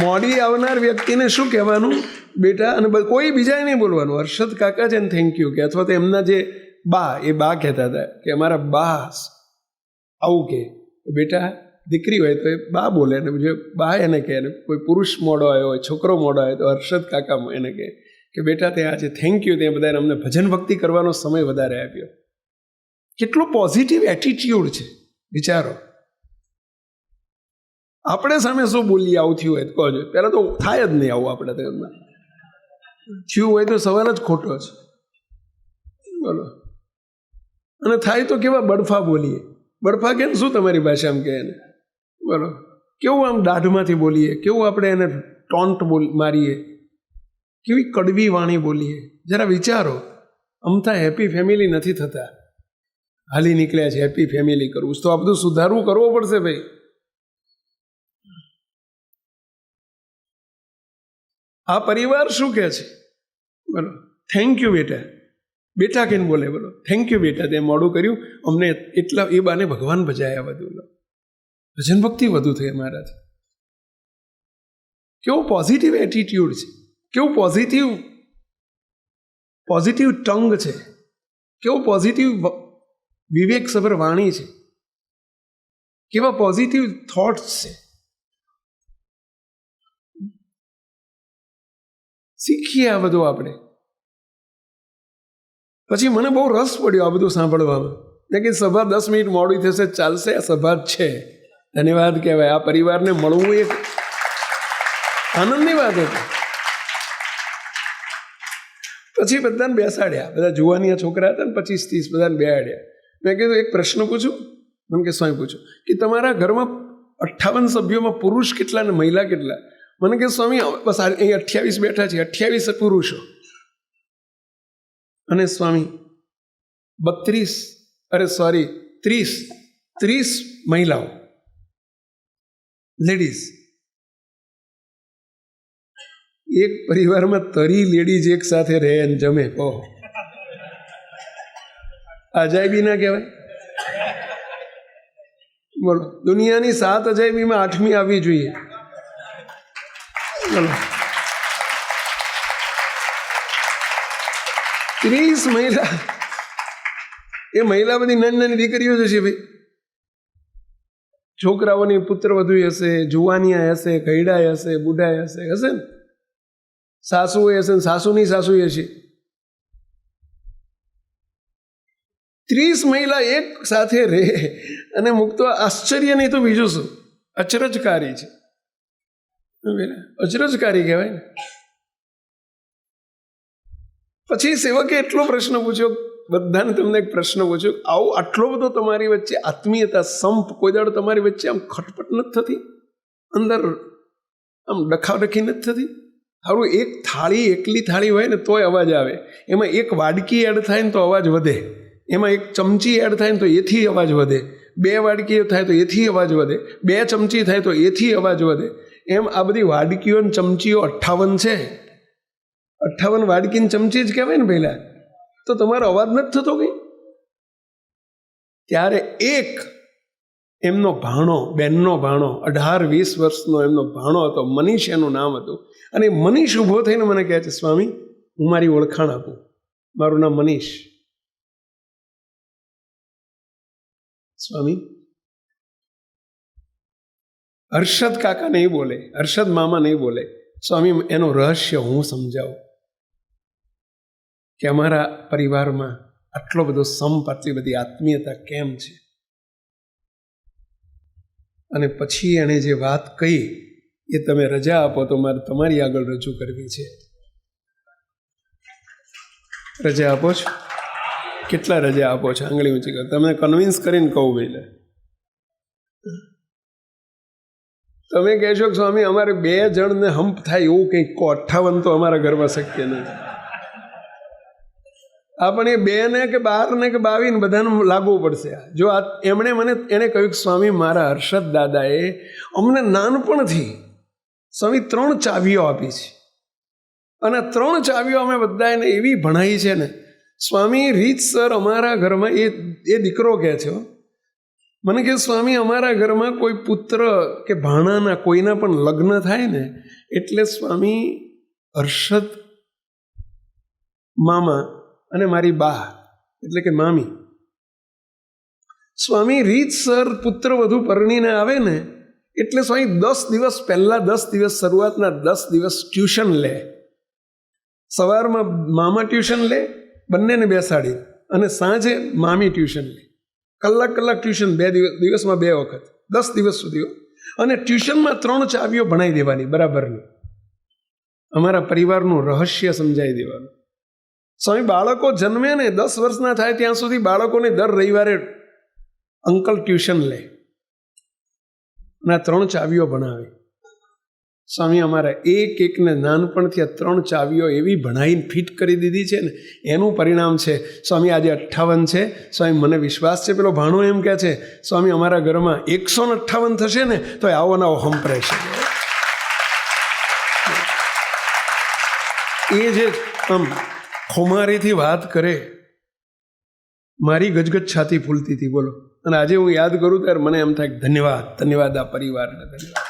મોડી આવનાર વ્યક્તિને શું કહેવાનું? બેટા. અને કોઈ બીજાએ નહીં બોલવાનું. હર્ષદ કાકા છે ને થેન્ક યુ કે. અથવા તો એમના જે બા, એ બા કહેતા હતા કે અમારા બા આવું કે બેટા. દીકરી હોય તો એ બા બોલે, ને જે બા એને કહે. ને કોઈ પુરુષ મોડો આવ્યો હોય, છોકરો મોડો આવ્યો તો હર્ષદ કાકા એને કહે કે બેટા તે આજે થેન્ક યુ, ત્યાં બધાને અમને ભજન ભક્તિ કરવાનો સમય વધારે આપ્યો. કેટલો પોઝિટિવ એટીટ્યુડ છે, વિચારો. આપણે સામે શું બોલીએ આવું થયું હોય તો કહો. પહેલાં તો થાય જ નહીં આવું. આપણે તો એમાં થયું હોય તો સવાલ જ ખોટો છે. બોલો, અને થાય તો કેવા બડફા બોલીએ. બડફા કે શું તમારી ભાષામાં કહે એને? બોલો, કેવું આમ દાઢમાંથી બોલીએ, કેવું આપણે એને ટોન્ટ મારીએ, કેવી કડવી વાણી બોલીએ. જરા વિચારો. અમથા હેપી ફેમિલી નથી થતા. હાલી નીકળ્યા છે હેપી ફેમિલી કરવું, તો આ બધું સુધારવું કરવો પડશે ભાઈ. આ પરિવાર શું કહે છે? બોલો, થેન્ક યુ બેટા. બેટા કેમ બોલે? બોલો, થેન્ક યુ બેટા, તે મોડું કર્યું અમને એટલા. એ બાને ભગવાન ભજાયા બધું. ભજન ભક્તિ વધુ થઈ અમારાથી. કેવું પોઝિટિવ એટીટ્યુડ છે, કેવું પોઝિટિવ ટંગ છે, કેવું પોઝિટિવ વિવેકસભર વાણી છે, કેવા પોઝિટિવ થોટ્સ છે. શીખીએ આ બધું આપણે. પછી મને બહુ રસ પડ્યો આ બધું સાંભળવામાં. કે સભા 10 મિનિટ મોડી થશે, ચાલશે, આ સભા જ છે. ધન્યવાદ કહેવાય. આ પરિવારને મળવું એક આનંદની વાત હતી. પછી બધાને બેસાડ્યા, બધા જુવાનિયા છોકરા હતા ને 25-30 બધાને બેસાડ્યા. મેં કીધું એક પ્રશ્ન પૂછું? મને કે સ્વામી પૂછું કે તમારા ઘરમાં 58 સભ્યોમાં પુરુષ કેટલા ને મહિલા કેટલા? મને કે સ્વામી બસ અહીં 28 બેઠા છે, 28 પુરુષો અને સ્વામી 30 મહિલાઓ, લેડીઝ. એક પરિવારમાં 30 લેડીઝ એક સાથે રહે અને જમે. ઓહ, અજાયબી ના કહેવાય? બોલો, દુનિયાની 7 અજાયબીમાં 8મી આવવી જોઈએ. બોલો, 30 મહિલા. એ મહિલા બધી નાની નાની દીકરીઓ જ હશે ભાઈ. છોકરાઓની પુત્રવધુ હશે, જુવાનિયા હશે, ઘયડા હશે, બુઢા હશે ને, સાસુ હશે ને સાસુની સાસુ હશે. 30 મહિલા એક સાથે રહે અને મુક્તો. આશ્ચર્ય નહીં તો બીજું શું? અચરજકારી છે. અચરજકારી કહેવાય ને. પછી સેવકે એટલો પ્રશ્ન પૂછ્યો, બધાને તમને એક પ્રશ્ન પૂછ્યો, આવું આટલો બધો તમારી વચ્ચે આત્મીયતા, સંપ, કોઈ દાડો તમારી વચ્ચે આમ ખટપટ નથી થતી? અંદર આમ ડખાડખી નથી થતી? સારું, એક થાળી, એકલી થાળી હોય ને તોય અવાજ આવે. એમાં એક વાડકી એડ થાય ને તો અવાજ વધે. એમાં એક ચમચી એડ થાય ને તો એથી અવાજ વધે. 2 વાડકી થાય તો એથી અવાજ વધે. 2 ચમચી થાય તો એથી અવાજ વધે. એમ આ બધી વાડકીઓ ને ચમચીઓ 58 છે. 58 વાડકીને ચમચી જ કહેવાય ને પહેલાં. તો તમારો અવાજ નથી થતો કંઈ? ત્યારે એક એમનો ભાણો, બેનનો ભાણો, 18-20 વર્ષનો એમનો ભાણો હતો, મનીષ એનું નામ હતું. અને મનીષ ઊભો થઈને મને કહે છે, સ્વામી હું મારી ઓળખાણ આપું, મારું નામ મનીષ. સ્વામી, હર્ષદ કાકા નહીં બોલે, હર્ષદ મામા નહીં બોલે. સ્વામી એનું રહસ્ય હું સમજાવું. કે અમારા પરિવારમાં આટલો બધો સંપ, આટલી બધી આત્મીયતા કેમ છે. અને પછી એણે જે વાત કહી એ તમે રજા આપો તો મારે તમારી આગળ રજૂ કરવી છે. રજા આપો છો? કેટલા રજા આપો છો? આંગળી ઊંચી કરો. તમને કન્વિન્સ કરીને કહું ભાઈ. તમે કહેશો કે સ્વામી અમારે 2 જણને હમ્પ થાય એવું કંઈક કહો, 58 તો અમારા ઘરમાં શક્ય નથી. આપણે 2 ને કે 12 ને કે 22 બધાને લાગવું પડશે. જો એણે કહ્યું કે સ્વામી મારા હર્ષદ દાદાએ અમને નાનપણથી સ્વામી 3 ચાવીઓ આપી છે અને 3 ચાવીઓ અમે બધાને એવી ભણાઈ છે ને સ્વામી. રીતસર અમારા ઘરમાં એ દીકરો કહે છે, મને કે સ્વામી અમારા ઘરમાં કોઈ પુત્ર કે ભાણાના કોઈના પણ લગ્ન થાય ને એટલે સ્વામી હર્ષદ મામા અને મારી બા એટલે કે મામી સ્વામી રીતસર પુત્ર વધુ પરણીને આવે ને એટલે સ્વામી 10 દિવસ પહેલા 10 દિવસ શરૂઆતના 10 દિવસ ટ્યુશન લે. સવારમાં મામા ટ્યુશન લે, બંનેને બેસાડી, અને સાંજે મામી ટ્યુશન લે. કલાક ટ્યુશન 2 દિવસમાં 2 વખત 10 દિવસ સુધી. અને ટ્યુશનમાં 3 ચાવીઓ ભણાવી દેવાની બરાબરની. અમારા પરિવારનું રહસ્ય સમજાવી દેવાનું. સ્વામી બાળકો જન્મે ને 10 વર્ષના થાય ત્યાં સુધી બાળકોને દર રવિવારે અંકલ ટ્યુશન લે અને 3 ચાવીઓ ભણાવે. સ્વામી અમારા એકને નાનપણથી 3 ચાવીઓ એવી ભણાવીને ફિટ કરી દીધી છે ને એનું પરિણામ છે સ્વામી આજે 58 છે. સ્વામી મને વિશ્વાસ છે, પેલો ભાણો એમ કહે છે સ્વામી અમારા ઘરમાં 158 થશે ને તો આવો ને આવો હંપ રહેશે. એ જે આમ ખુમારીથી વાત કરે, મારી ગજગજ છાતી ફૂલતી હતી. બોલો. અને આજે હું યાદ કરું ત્યારે મને એમ થાય ધન્યવાદ આ પરિવારને, ધન્યવાદ.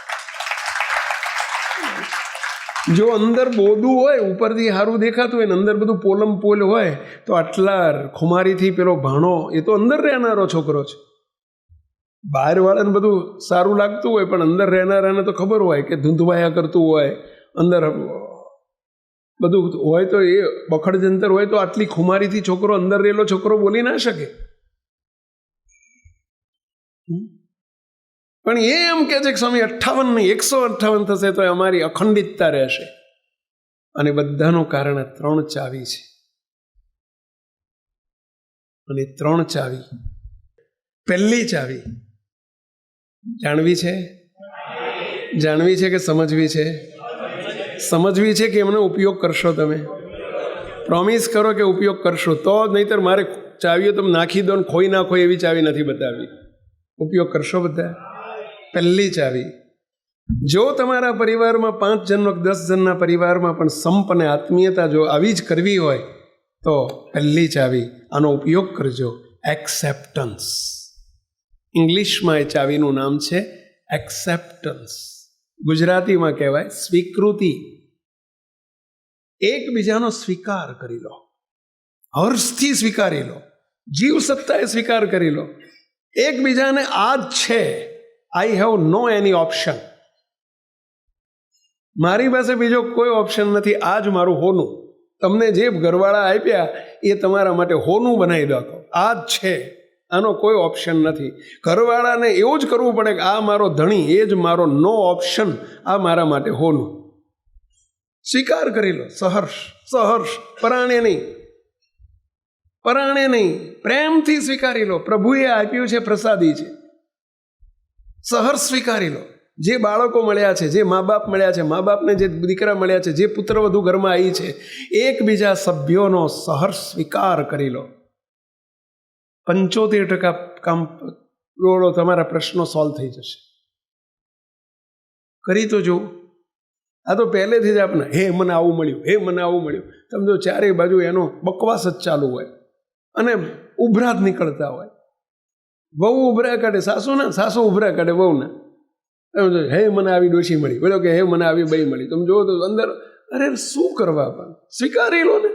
જો અંદર બોધું હોય, ઉપરથી સારું દેખાતું હોય ને અંદર બધું પોલ હોય તો આટલા ખુમારીથી પેલો ભાણો એ તો અંદર રહેનારો છોકરો છે. બહારવાળાને બધું સારું લાગતું હોય પણ અંદર રહેનારાને તો ખબર હોય કે ધૂંધવાયા કરતું હોય, અંદર બધું હોય તો એ બખડ જંતર હોય તો આટલી ખુમારીથી છોકરો અંદર રહેલો છોકરો બોલી ના શકે. પણ એ એમ કહે છે કે સ્વામી 58 નહીં 158 થશે તો અમારી અખંડિતતા રહેશે. અને બધાનું કારણ 3 ચાવી છે. અને 3 ચાવી, પહેલી ચાવી જાણવી છે કે સમજવી છે? સમજવી છે કે એમનો ઉપયોગ કરશો તમે? પ્રોમિસ કરો કે ઉપયોગ કરશો તો જ, નહીંતર મારે ચાવીઓ તમે નાખી દો ને ખોઈ નાખો એવી ચાવી નથી બતાવી. ઉપયોગ કરશો બધા? પહેલી ચાવી. જો તમારા પરિવારમાં 5 જણનો 10 જણના પરિવારમાં પણ સંપ અને આત્મીયતા જો આવી જ કરવી હોય તો પહેલી ચાવી, આનો ઉપયોગ કરજો. એક્સેપ્ટન્સ. ઇંગ્લિશમાં એ ચાવીનું નામ છે એક્સેપ્ટન્સ. ગુજરાતીમાં કહેવાય સ્વીકૃતિ. એકબીજાનો સ્વીકાર કરી લો, હર્ષથી સ્વીકારી લો, જીવ સત્તાએ સ્વીકાર કરી લો. એકબીજાને આ જ છે, I have no any option. મારી પાસે બીજો કોઈ ઓપ્શન નથી, આ જ મારું હોનું. તમને જે ઘરવાળા આપ્યા એ તમારા માટે હોનું બનાવી દો. આ જ છે, આનો કોઈ ઓપ્શન નથી. ઘરવાળાને એવું જ કરવું પડે કે આ મારો ધણી, એ જ મારો નો ઓપ્શન, આ મારા માટે હોનું. સ્વીકાર કરી લો સહર્ષ. પરાણે નહીં, પ્રેમથી સ્વીકારી લો. પ્રભુએ આપ્યું છે, પ્રસાદી છે. સહર્ષ સ્વીકારી લો. જે બાળકો મળ્યા છે, જે મા બાપ મળ્યા છે, મા બાપને જે દીકરા મળ્યા છે, જે પુત્રવધુ ઘરમાં આવી છે, એકબીજા સભ્યોનો સહર્ષ સ્વીકાર કરી લો. 75% કામ તમારા પ્રશ્નો સોલ્વ થઈ જશે. કરી તો જો. આ તો પહેલેથી જ આપણે મને આવું મળ્યું. તમે જો ચારેય બાજુ એનો બકવાસ જ ચાલુ હોય અને ઉભરા જ નીકળતા હોય. વહુ ઉભરા કાઢે સાસુ ઉભરા કાઢે વહુને. મને આવી ડોશી મળી, બોલો કે મને આવી બઈ મળી. તમે જુઓ તો અંદર અરે શું કરવા પણ સ્વીકારી લો ને.